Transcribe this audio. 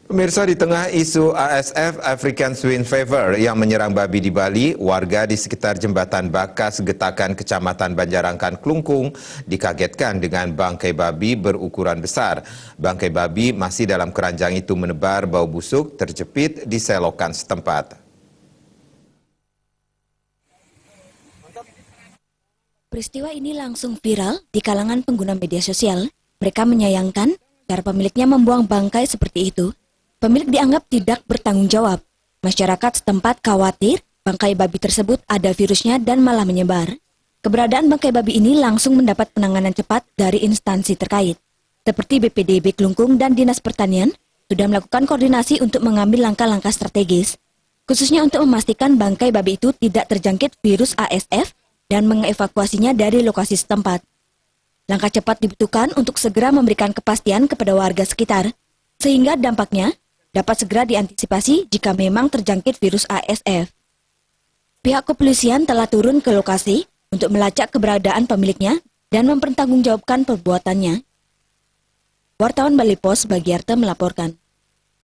Pemirsa, di tengah isu ASF African Swine Fever yang menyerang babi di Bali, warga di sekitar Jembatan Bakas Getakan Kecamatan Banjarangkan Klungkung dikagetkan dengan bangkai babi berukuran besar. Bangkai babi masih dalam keranjang itu menebar bau busuk terjepit di selokan setempat. Peristiwa ini langsung viral di kalangan pengguna media sosial. Mereka menyayangkan cara pemiliknya membuang bangkai seperti itu. Pemilik dianggap tidak bertanggung jawab. Masyarakat setempat khawatir bangkai babi tersebut ada virusnya dan malah menyebar. Keberadaan bangkai babi ini langsung mendapat penanganan cepat dari instansi terkait. Seperti BPDB Klungkung dan Dinas Pertanian sudah melakukan koordinasi untuk mengambil langkah-langkah strategis, khususnya untuk memastikan bangkai babi itu tidak terjangkit virus ASF dan mengevakuasinya dari lokasi setempat. Langkah cepat dibutuhkan untuk segera memberikan kepastian kepada warga sekitar, sehingga dampaknya dapat segera diantisipasi jika memang terjangkit virus ASF. Pihak kepolisian telah turun ke lokasi untuk melacak keberadaan pemiliknya dan mempertanggungjawabkan perbuatannya. Wartawan Bali Pos Bagiarta melaporkan.